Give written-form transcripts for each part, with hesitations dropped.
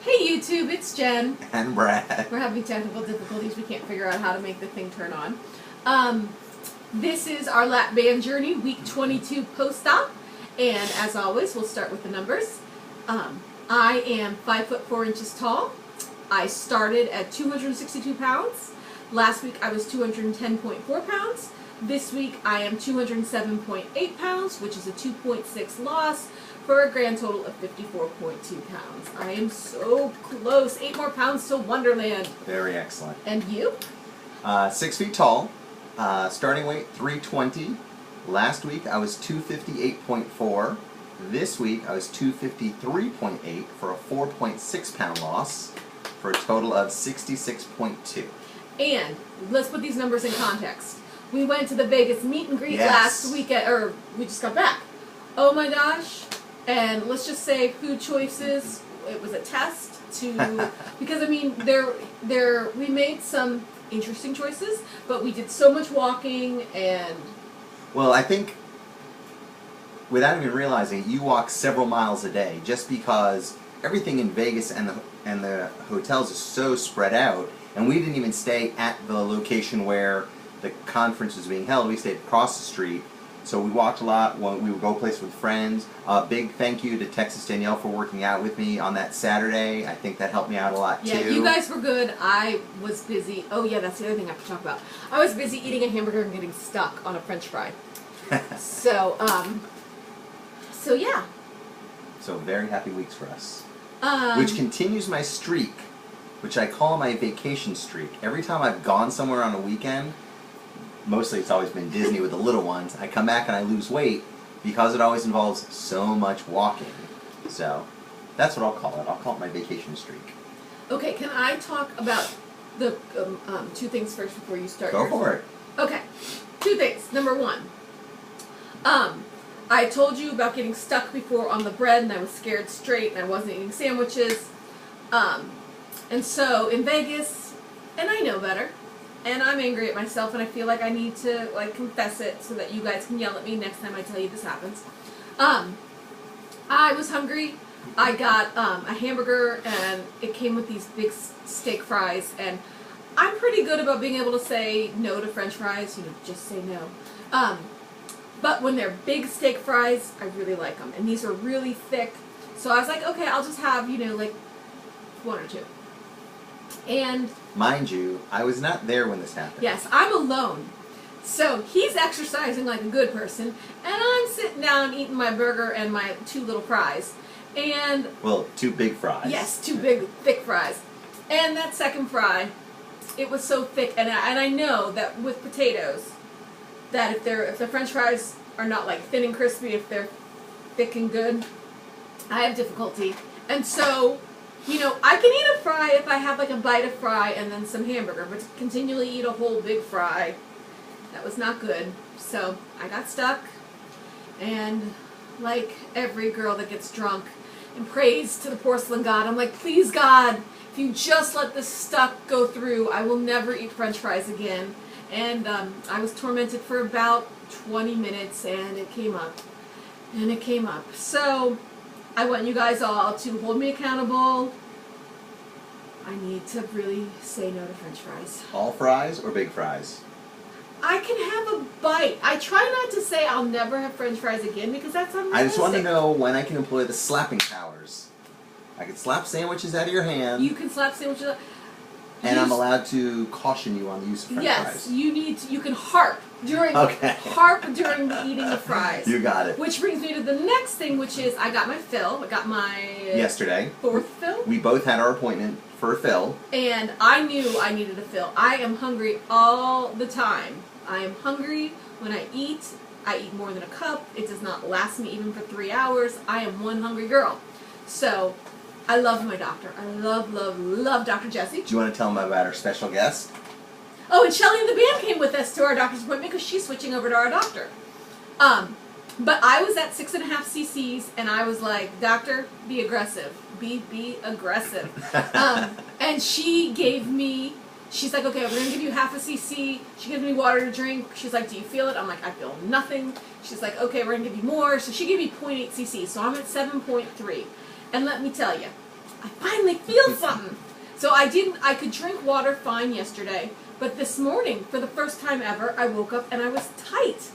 Hey YouTube, it's Jen. And Brad. We're having technical difficulties. We can't figure out how to make the thing turn on. This is our Lapband journey, week 22 post-op. And as always, we'll start with the numbers. I am 5 foot 4 inches tall. I started at 262 pounds. Last week I was 210.4 pounds. This week I am 207.8 pounds, which is a 2.6 loss, for a grand total of 54.2 pounds. I am so close. 8 more pounds to Wonderland. Very excellent. And you? 6 feet tall. Starting weight 320. Last week I was 258.4. This week I was 253.8 for a 4.6 pound loss for a total of 66.2. And let's put these numbers in context. We went to the Vegas meet and greet last weekend, or we just got back. Oh my gosh. And let's just say food choices, it was a test to, because I mean, we made some interesting choices, but we did so much walking and... Well, I think, without even realizing it, you walk several miles a day just because everything in Vegas and the hotels is so spread out, and we didn't even stay at the location where the conference was being held. We stayed across the street. So we walked a lot. We would go places with friends. Big thank you to Texas Danielle for working out with me on that Saturday. I think that helped me out a lot too. Yeah, you guys were good. I was busy. Oh yeah, that's the other thing I have to talk about. I was busy eating a hamburger and getting stuck on a French fry. So yeah. So very happy weeks for us. Which continues my streak, which I call my vacation streak. Every time I've gone somewhere on a weekend, mostly it's always been Disney with the little ones, I come back and I lose weight because it always involves so much walking. So that's what I'll call it. I'll call it my vacation streak. Okay, can I talk about the two things first before you start? Go for it. Okay, 2 things. Number 1, I told you about getting stuck before on the bread, and I was scared straight, and I wasn't eating sandwiches. And so in Vegas, and I know better, and I'm angry at myself, and I feel like I need to confess it so that you guys can yell at me next time I tell you this happens. I was hungry. I got a hamburger, and it came with these big steak fries, and I'm pretty good about being able to say no to French fries, just say no. But when they're big steak fries, I really like them, and these are really thick, so I was like, okay, I'll just have, 1 or 2. And mind you, I was not there when this happened. Yes, I'm alone. So he's exercising like a good person, and I'm sitting down eating my burger and my 2 little fries. And... Well, 2 big fries. Yes, 2 big, thick fries. And that second fry, it was so thick, and I know that with potatoes, that if the French fries are not like thin and crispy, if they're thick and good, I have difficulty. And so... I can eat a fry if I have a bite of fry and then some hamburger, but to continually eat a whole big fry, that was not good. So I got stuck, and like every girl that gets drunk and prays to the porcelain god, I'm like, please God, if you just let this stuck go through, I will never eat French fries again. And I was tormented for about 20 minutes, and it came up. And it came up. So... I want you guys all to hold me accountable. I need to really say no to French fries. All fries or big fries? I can have a bite. I try not to say I'll never have French fries again because that's unrealistic. I just want to know when I can employ the slapping powers. I can slap sandwiches out of your hand. You can slap sandwiches out. And I'm allowed to caution you on the use of French fries. Yes, you can harp during the eating of fries. You got it. Which brings me to the next thing, which is I got my fill. I got my... Yesterday. 4th fill. We both had our appointment for a fill. And I knew I needed a fill. I am hungry all the time. I am hungry when I eat. I eat more than a cup. It does not last me even for 3 hours. I am one hungry girl. So... I love my doctor. I love, love, love Dr. Jessie. Do you want to tell them about our special guest? Oh, and Shelly and the band came with us to our doctor's appointment because she's switching over to our doctor. But I was at 6.5 cc's, and I was like, Doctor, be aggressive. Be aggressive. And she gave me, she's like, okay, we're going to give you half a cc. She gives me water to drink. She's like, do you feel it? I'm like, I feel nothing. She's like, okay, we're going to give you more. So she gave me 0.8 cc. So I'm at 7.3. And let me tell you, I finally feel something. So I could drink water fine yesterday, but this morning, for the first time ever, I woke up and I was tight.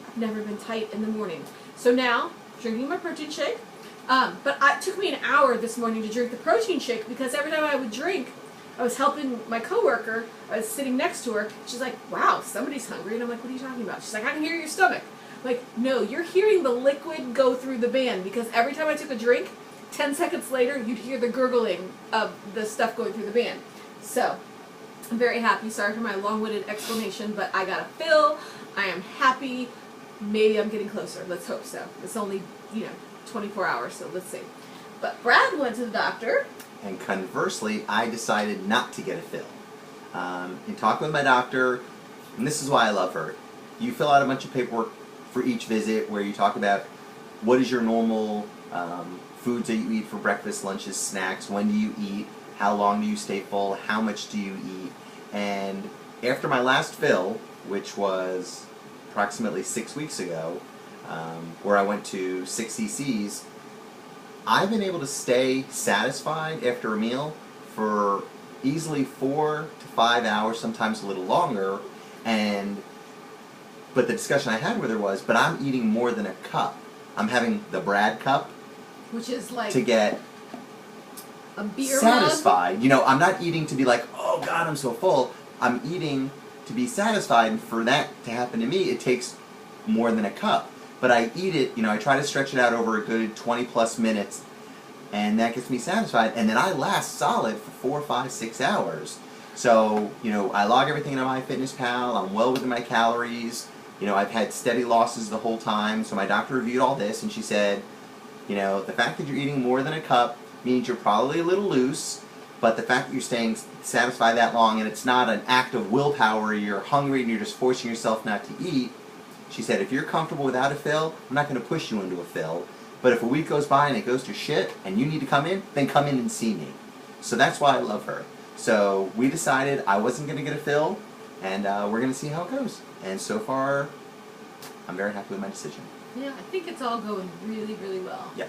I've never been tight in the morning. So now, drinking my protein shake, but it took me an hour this morning to drink the protein shake because every time I would drink, I was helping my coworker, I was sitting next to her, she's like, wow, somebody's hungry, and I'm like, what are you talking about? She's like, I can hear your stomach. I'm like, no, you're hearing the liquid go through the band, because every time I took a drink, 10 seconds later, you'd hear the gurgling of the stuff going through the band. So, I'm very happy. Sorry for my long-winded explanation, but I got a fill. I am happy. Maybe I'm getting closer. Let's hope so. It's only, 24 hours, so let's see. But Brad went to the doctor. And conversely, I decided not to get a fill. In talking with my doctor, and this is why I love her, you fill out a bunch of paperwork for each visit where you talk about what is your normal foods that you eat for breakfast, lunches, snacks, when do you eat, how long do you stay full, how much do you eat. And after my last fill, which was approximately 6 weeks ago, where I went to 6 cc's, I've been able to stay satisfied after a meal for easily 4 to 5 hours, sometimes a little longer. But the discussion I had with her was, but I'm eating more than a cup. I'm having the Brad cup, which is like to get a beer satisfied. Mug? I'm not eating to be like, oh God, I'm so full. I'm eating to be satisfied, and for that to happen to me, it takes more than a cup. But I eat it, I try to stretch it out over a good 20 plus minutes, and that gets me satisfied, and then I last solid for 4, 5, 6 hours. So, I log everything in MyFitnessPal, I'm well within my calories, I've had steady losses the whole time, so my doctor reviewed all this, and she said, the fact that you're eating more than a cup means you're probably a little loose, but the fact that you're staying satisfied that long, and it's not an act of willpower, you're hungry and you're just forcing yourself not to eat. She said, if you're comfortable without a fill, I'm not going to push you into a fill. But if a week goes by and it goes to shit and you need to come in, then come in and see me. So that's why I love her. So we decided I wasn't going to get a fill, and we're going to see how it goes. And so far, I'm very happy with my decision. Yeah, I think it's all going really, really well. Yeah.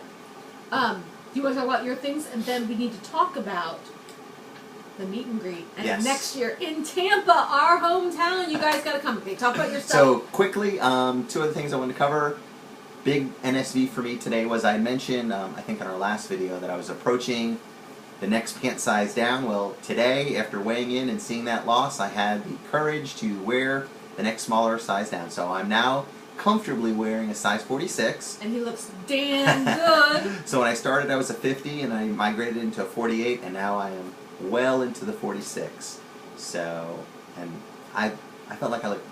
Do you want to talk about your things? And then we need to talk about the meet and greet. And yes. Next year in Tampa, our hometown, you guys got to come. Okay, talk about your stuff. So quickly, 2 other things I wanted to cover. Big NSV for me today was I mentioned, I think in our last video, that I was approaching the next pant size down. Well, today, after weighing in and seeing that loss, I had the courage to wear the next smaller size down. So I'm now comfortably wearing a size 46. And he looks damn good. So when I started, I was a 50, and I migrated into a 48, and now I am well into the 46. So, and I felt like I looked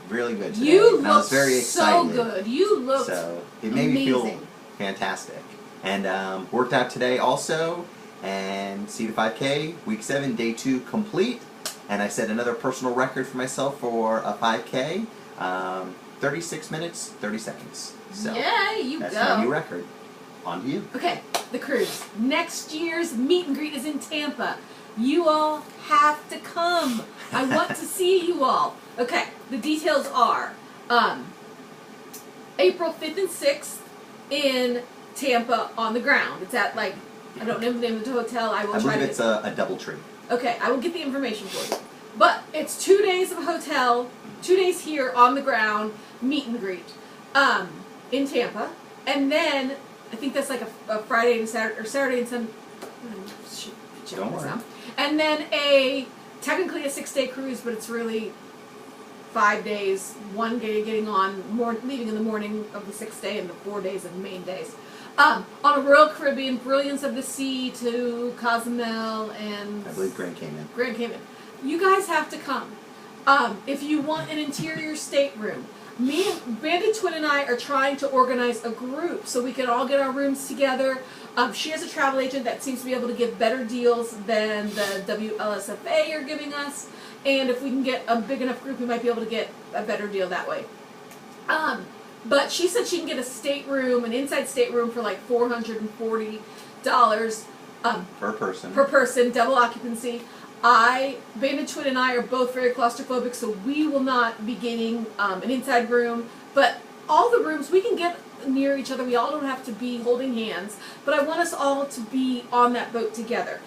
really good today. You and I was very excited. So good. You looked So it made me feel fantastic. And worked out today also, and C to 5K, week 7, day 2 complete. And I set another personal record for myself for a 5K, 36 minutes, 30 seconds. So yeah, that's my new record. On to you. Okay, the cruise. Next year's meet and greet is in Tampa. You all have to come. I want to see you all. Okay, the details are April 5th and 6th in Tampa on the ground. It's at, I don't know the name of the hotel. I believe it's a Doubletree. Okay, I will get the information for you. But it's 2 days of a hotel, 2 days here on the ground, meet and greet in Tampa. And then, I think that's like a Friday and Saturday, or Saturday and Sunday. Don't worry. And then technically a 6-day cruise, but it's really 5 days, 1 day getting on, leaving in the morning of the 6th day, and the 4 days of the main days. On a Royal Caribbean Brillance of the Sea to Cozumel and I believe Grand Cayman. Grand Cayman. You guys have to come. If you want an interior stateroom, me and Bandit Twin and I are trying to organize a group so we can all get our rooms together. She has a travel agent that seems to be able to give better deals than the WLSFA are giving us. And if we can get a big enough group, we might be able to get a better deal that way. But she said she can get a stateroom, an inside stateroom for like $440 per person. Per person, double occupancy. Bandit Twin and I are both very claustrophobic, so we will not be getting an inside room. But all the rooms, we can get near each other. We all don't have to be holding hands, but I want us all to be on that boat together.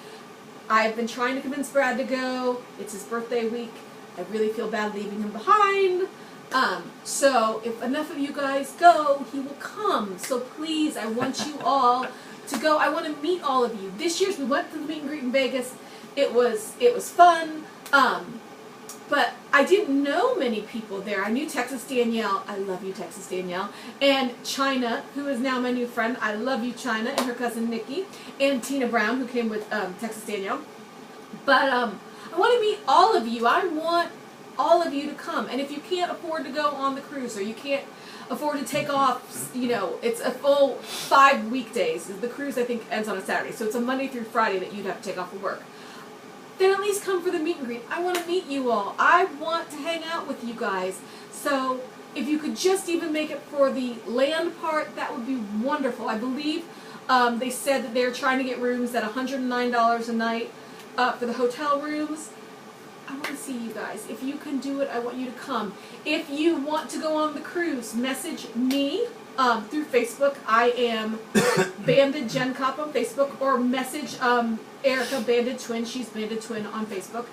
I've been trying to convince Brad to go. It's his birthday week. I really feel bad leaving him behind. So if enough of you guys go, he will come. So please, I want you all to go. I want to meet all of you. This year's we went to the meet and greet in Vegas. It was fun. But I didn't know many people there. I knew Texas Danielle. I love you, Texas Danielle. And China, who is now my new friend. I love you, China, and her cousin Nikki. And Tina Brown, who came with Texas Danielle. But I want to meet all of you. I want all of you to come. And if you can't afford to go on the cruise, or you can't afford to take off, you know, it's a full 5 weekdays. The cruise, I think, ends on a Saturday. So it's a Monday through Friday that you'd have to take off of work. Then at least come for the meet and greet. I want to meet you all. I want to hang out with you guys. So if you could just even make it for the land part, that would be wonderful. I believe they said that they're trying to get rooms at $109 a night for the hotel rooms. I want to see you guys. If you can do it, I want you to come. If you want to go on the cruise, message me through Facebook. I am Banded JennKopp on Facebook, or message Erica Banded Twin. She's Banded Twin on Facebook.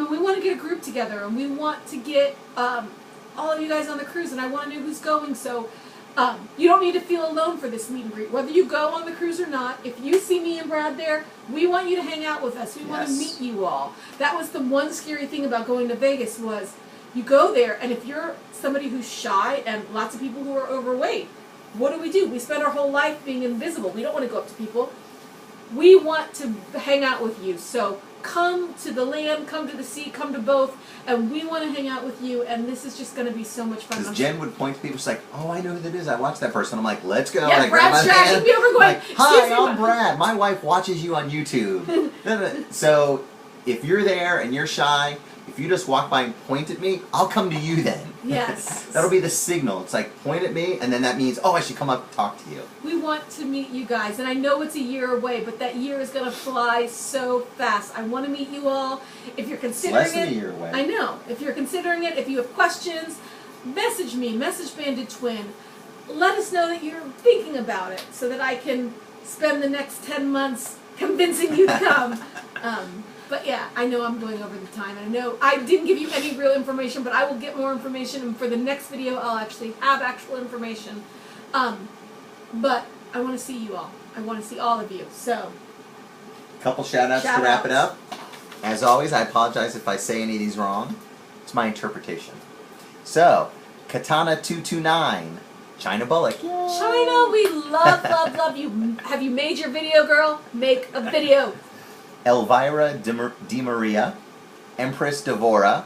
We want to get a group together, and we want to get all of you guys on the cruise, and I want to know who's going. So you don't need to feel alone for this meet and greet. Whether you go on the cruise or not, if you see me and Brad there, we want you to hang out with us. We want to meet you all. That was the one scary thing about going to Vegas, was you go there, and if you're somebody who's shy, and lots of people who are overweight, what do? We spend our whole life being invisible. We don't want to go up to people. We want to hang out with you. So come to the land, come to the sea, come to both, and we want to hang out with you, and this is just going to be so much fun. Because Jen would point to people, she's like, oh, I know who that is. I watched that person. I'm like, let's go. Yeah, like, Brad's dragging me over going, like, hi, I'm Brad. My wife watches you on YouTube. So if you're there and you're shy, if you just walk by and point at me, I'll come to you then. Yes. That'll be the signal. It's like, point at me, and then that means, oh, I should come up and talk to you. We want to meet you guys, and I know it's a year away, but that year is going to fly so fast. I want to meet you all. If you're considering It's less than a year away. I know. If you're considering it, if you have questions, message me, message Banded Twin. Let us know that you're thinking about it, so that I can spend the next 10 months convincing you to come. But yeah, I know I'm going over the time, and I know I didn't give you any real information, but I will get more information, and for the next video I'll actually have actual information. But I want to see you all. I want to see all of you. So, Couple shout-outs to wrap it up. As always, I apologize if I say any of these wrong. It's my interpretation. So, Katana229, China Bullock. Yay. China, we love, love, love you. Have you made your video, girl? Make a video. Elvira Di Maria, Empress Devora.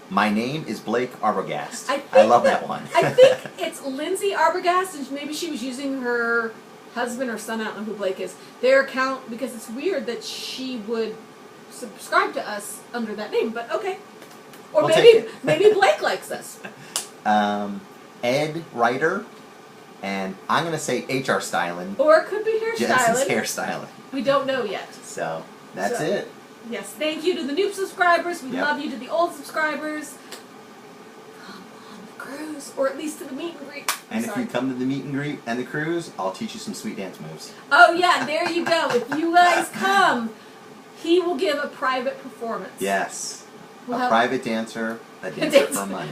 My name is Blake Arbogast. I love that one. I think it's Lindsay Arbogast, and maybe she was using her husband or son, I don't know who Blake is, their account, because it's weird that she would subscribe to us under that name, but okay. Or maybe Blake likes us. Ed Ryder, and I'm going to say HR styling. Or it could be hairstyling. Jess's hairstyling. We don't know yet. So, that's it. Yes, thank you to the new subscribers. We love you to the old subscribers. Come on the cruise, or at least to the meet and greet. And if you come to the meet and greet and the cruise, I'll teach you some sweet dance moves. Oh yeah, there you go. If you guys come, he will give a private performance. Yes. A private dancer, a dancer for money.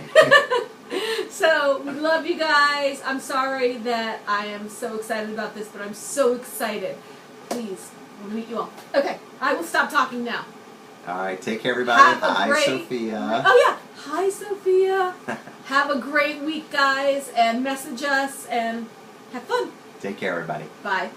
So, we love you guys. I'm sorry that I am so excited about this, but I'm so excited. Please, we'll meet you all. Okay, I will stop talking now. Alright, take care everybody. Hi, Sophia. Oh yeah, hi Sophia. Have a great week, guys, and message us, and have fun. Take care everybody. Bye.